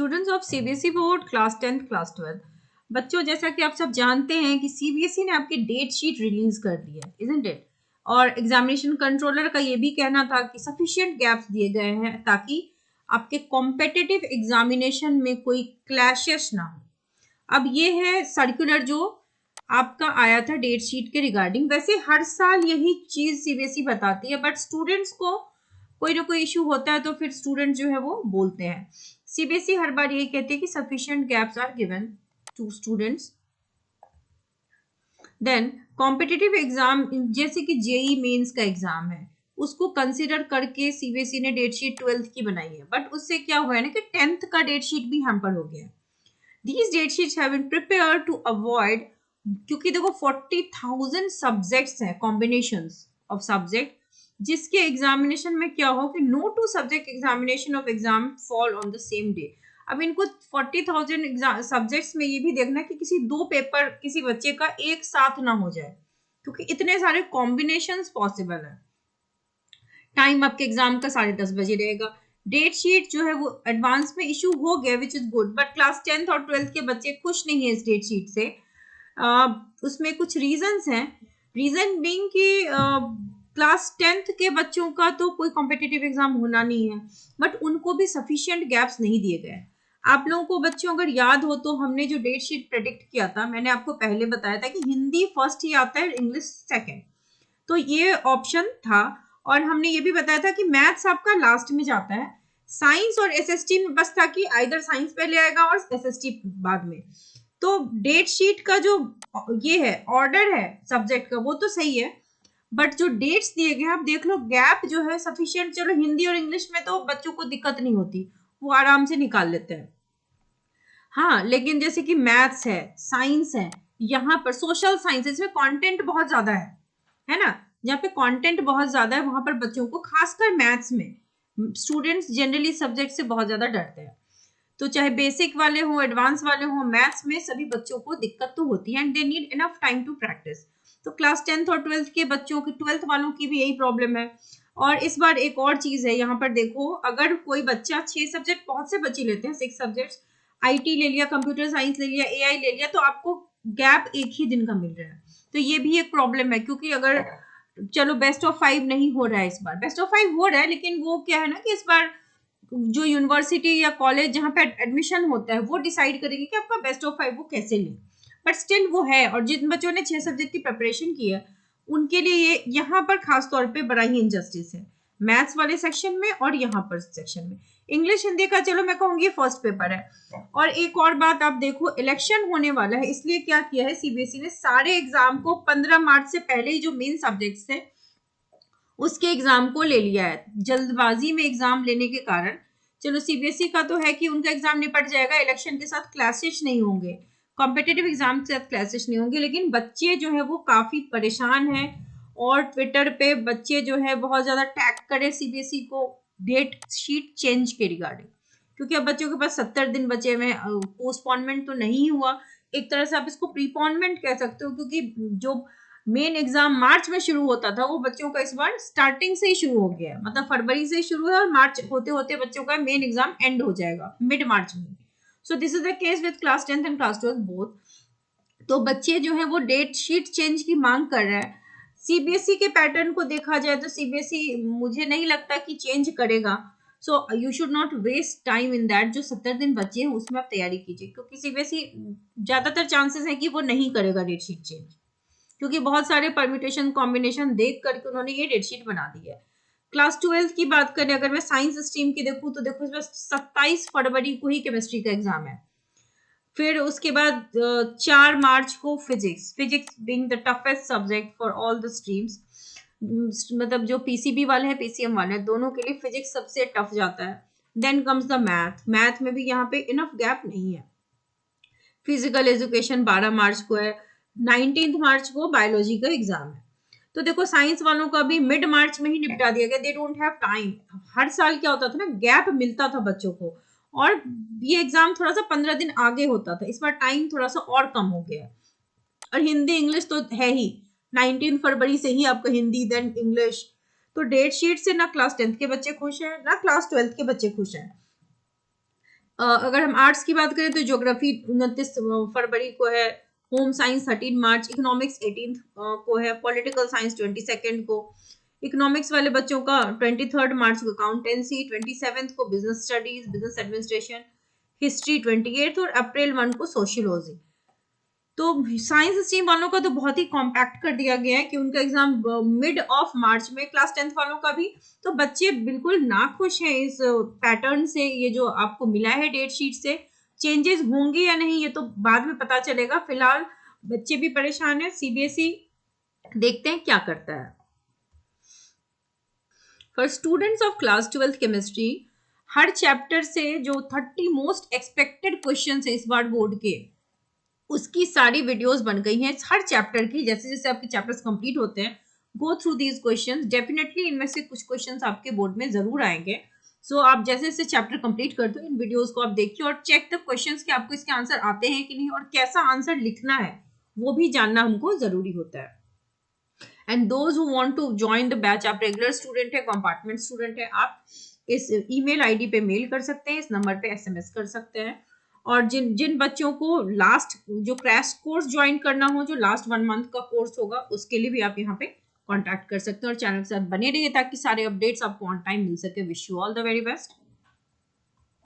Students of CBSE board class 10th class 12। बच्चों, जैसा कि आप सब जानते हैं कि सीबीएसई ने आपकी डेट शीट रिलीज कर दी है, इजंट इट। और एग्जामिनेशन कंट्रोलर का ये भी कहना था कि सफिशिएंट गैप्स दिए गए हैं ताकि आपके कॉम्पिटिटिव एग्जामिनेशन में कोई क्लैशेस ना हो। अब ये है सर्कुलर जो आपका आया था डेट शीट के रिगार्डिंग। वैसे हर साल यही चीज सीबीएसई बताती है, बट स्टूडेंट्स को कोई ना कोई इशू होता है तो फिर स्टूडेंट जो है वो बोलते हैं। सीबीएसई हर बार यही कहती है कि sufficient gaps are given to students. Then competitive exam जैसे कि जेई मेंस का एग्जाम है, उसको कंसिडर करके सीबीएसई ने डेट शीट 12th की बनाई है, बट उससे क्या हुआ है ना कि 10th का डेट शीट भी हैम्पर हो गया है। These date sheets have been prepared to avoid, क्योंकि देखो 40,000 सब्जेक्ट्स हैं, कॉम्बिनेशंस ऑफ सब्जेक्ट, जिसके एग्जामिनेशन में क्या हो कि no two subject examination of exam fall on the same day. अब इनको 40,000 सब्जेक्ट्स में ये भी देखना कि किसी दो पेपर किसी बच्चे का एक साथ ना हो जाए, क्योंकि इतने सारे कॉम्बिनेशंस पॉसिबल है। टाइम आपके एग्जाम का 10:30 बजे रहेगा। डेट शीट जो है वो एडवांस में इशू हो गया, which is good, but class 10th और 12th के बच्चे खुश नहीं है इस डेट शीट से। उसमें कुछ रीजंस हैं। रीजन बीइंग कि क्लास 10th के बच्चों का तो कोई कॉम्पिटिटिव एग्जाम होना नहीं है, बट उनको भी सफिशिएंट गैप्स नहीं दिए गए। आप लोगों को बच्चों अगर याद हो तो हमने जो डेट शीट प्रेडिक्ट किया था, मैंने आपको पहले बताया था कि हिंदी फर्स्ट ही आता है, इंग्लिश सेकेंड, तो ये ऑप्शन था। और हमने ये भी बताया था कि मैथ्स आपका लास्ट में जाता है, साइंस और एसएसटी में बस था कि आइदर साइंस पहले आएगा और एसएसटी बाद में। तो डेट शीट का जो ये है ऑर्डर है सब्जेक्ट का, वो तो सही है, बट जो डेट्स दिए गए आप देख लो, गैप जो है सफिशिएंट। चलो हिंदी और इंग्लिश में तो बच्चों को दिक्कत नहीं होती, वो आराम से निकाल लेते हैं। हाँ, लेकिन जैसे कि मैथ्स है, साइंस है, यहाँ पर सोशल साइंस, इसमें कंटेंट बहुत ज्यादा है ना। जहाँ पे कंटेंट बहुत ज्यादा है वहां पर बच्चों को, खासकर मैथ्स में, स्टूडेंट्स जनरली सब्जेक्ट से बहुत ज्यादा डरते हैं। तो चाहे बेसिक वाले हो, एडवांस वाले हो, मैथ्स में सभी बच्चों को दिक्कत तो होती है, and they need enough time to practise. तो क्लास 10th और 12th के बच्चों की, 12th वालों की भी यही प्रॉब्लम है। और इस बार एक और चीज है, यहाँ पर देखो, अगर कोई बच्चा 6 सब्जेक्ट, बहुत से बच्चे लेते हैं 6 सब्जेक्ट्स, आईटी ले लिया, कंप्यूटर साइंस ले लिया, एआई ले लिया, तो आपको गैप एक ही दिन का मिल रहा है। तो ये भी एक प्रॉब्लम है, क्योंकि अगर चलो बेस्ट ऑफ 5 नहीं हो रहा है इस बार, बेस्ट ऑफ 5 हो रहा है, लेकिन वो क्या है ना कि इस बार जो यूनिवर्सिटी या कॉलेज जहाँ पे एडमिशन होता है वो डिसाइड करेगी कि आपका बेस्ट ऑफ 5 वो कैसे ले, बट स्टिल वो है। और जिन बच्चों ने 6 सब्जेक्ट की प्रिपरेशन की है उनके लिए ये यहाँ पर खास तौर पे बड़ा ही इनजस्टिस है, मैथ्स वाले सेक्शन में और यहाँ पर सेक्शन में। इंग्लिश हिंदी का चलो मैं कहूंगी फर्स्ट पेपर है। और एक और बात आप देखो, इलेक्शन होने वाला है, इसलिए क्या किया है सीबीएसई ने, सारे एग्जाम को 15 मार्च से पहले ही जो मेन सब्जेक्ट्स थे उसके एग्जाम को ले लिया है। जल्दबाजी में एग्जाम लेने के कारण, चलो सीबीएसई का तो है कि उनका एग्जाम निपट जाएगा, इलेक्शन के साथ क्लासेस नहीं होंगे, कॉम्पिटिटिव एग्जाम के साथ क्लासेस नहीं होंगे, लेकिन बच्चे जो है वो काफी परेशान हैं। और ट्विटर पे बच्चे जो है बहुत ज्यादा टैग करे सीबीएसई को डेट शीट चेंज के रिगार्डिंग, क्योंकि अब बच्चों के पास 70 दिन बचे हुए हैं। पोस्टपोनमेंट तो नहीं हुआ, एक तरह से आप इसको प्रीपोनमेंट कह सकते हो, क्योंकि जो मेन एग्जाम मार्च में शुरू होता था वो बच्चों का इस बार स्टार्टिंग से ही शुरू हो गया है, मतलब फरवरी से शुरू है और मार्च होते होते बच्चों का मेन एग्जाम एंड हो जाएगा मिड मार्च में। So this is the case with class 10th and class 12th both. तो बच्चे जो है वो डेट शीट चेंज की मांग कर रहे हैं। सीबीएसई के पैटर्न को देखा जाए तो सीबीएसई मुझे नहीं लगता कि चेंज करेगा, so you should not waste time in that. जो 70 दिन बचे हैं उसमें आप तैयारी कीजिए, क्योंकि सीबीएसई ज्यादातर चांसेस है कि वो नहीं करेगा डेट शीट चेंज, क्योंकि बहुत सारे परम्यूटेशन कॉम्बिनेशन देख करके उन्होंने ये डेट शीट बना दी है। क्लास 12th की बात करें, अगर मैं साइंस स्ट्रीम की देखूं तो देखो इसमें 27 फरवरी को ही केमिस्ट्री का एग्जाम है, फिर उसके बाद 4 मार्च को physics, physics being the toughest subject for all the streams, मतलब जो पीसीबी वाले हैं पीसीएम वाले हैं दोनों के लिए फिजिक्स सबसे टफ जाता है। Then comes the math, math में भी यहाँ पे इनफ गैप नहीं है। फिजिकल एजुकेशन 12 मार्च को है, 19 मार्च को बायोलॉजी का एग्जाम है। तो देखो साइंस वालों का भी मिड मार्च में ही निपटा दिया गया, दे डोंट हैव टाइम। हर साल क्या होता था ना, गैप मिलता था बच्चों को, और ये एग्जाम थोड़ा सा 15 दिन आगे होता था, इस बार टाइम थोड़ा सा और कम हो गया। और हिंदी इंग्लिश तो है ही, 19 फरवरी से ही आपका हिंदी देन इंग्लिश। तो डेट शीट से ना क्लास 10th के बच्चे खुश हैं ना क्लास 12th के बच्चे खुश हैं। अगर हम आर्ट्स की बात करें तो ज्योग्राफी 29 फरवरी को है, होम साइंस 13 मार्च, इकोनॉमिक्स 18 को है, पॉलिटिकल साइंस 22 को, इकोनॉमिक्स वाले बच्चों का 23 मार्च को अकाउंटेंसी, 27 को business studies, business administration, history 28 और अप्रैल 1 को सोशियोलॉजी। तो साइंस स्ट्रीम वालों का तो बहुत ही कॉम्पैक्ट कर दिया गया है कि उनका एग्जाम मिड ऑफ मार्च में, क्लास 10th वालों का भी। तो बच्चे बिल्कुल ना खुश हैं इस पैटर्न से, ये जो आपको मिला है डेट शीट से। चेंजेस होंगे या नहीं ये तो बाद में पता चलेगा, फिलहाल बच्चे भी परेशान है। सीबीएसई देखते हैं क्या करता है। For students of class 12th chemistry, her chapter से जो 30 मोस्ट एक्सपेक्टेड क्वेश्चन है इस बार बोर्ड के, उसकी सारी वीडियोस बन गई हैं हर चैप्टर की। जैसे जैसे आपके चैप्टर्स कंप्लीट होते हैं, go through these questions. Definitely इनमें से कुछ क्वेश्चंस आपके बोर्ड में जरूर आएंगे। सो आप जैसे जैसे चैप्टर कंप्लीट करते हो, इन वीडियोस को आप देखिए और चेक द क्वेश्चंस कि आपको इसके आंसर आते हैं कि नहीं, और कैसा आंसर लिखना है वो भी जानना हमको जरूरी होता है। And those who want to join the batch, आप रेगुलर स्टूडेंट है, कंपार्टमेंट स्टूडेंट है, आप इस ईमेल आईडी पे मेल कर सकते हैं, इस नंबर पे एसएमएस कर सकते हैं। और जिन जिन बच्चों को लास्ट जो क्रैश कोर्स ज्वाइन करना हो, जो लास्ट 1 मंथ का कोर्स होगा, उसके लिए भी आप यहाँ पे कांटेक्ट कर सकते हैं। और चैनल के साथ बने रहिए ताकि सारे अपडेट्स आपको ऑन टाइम मिल सके। Wish you all the very best.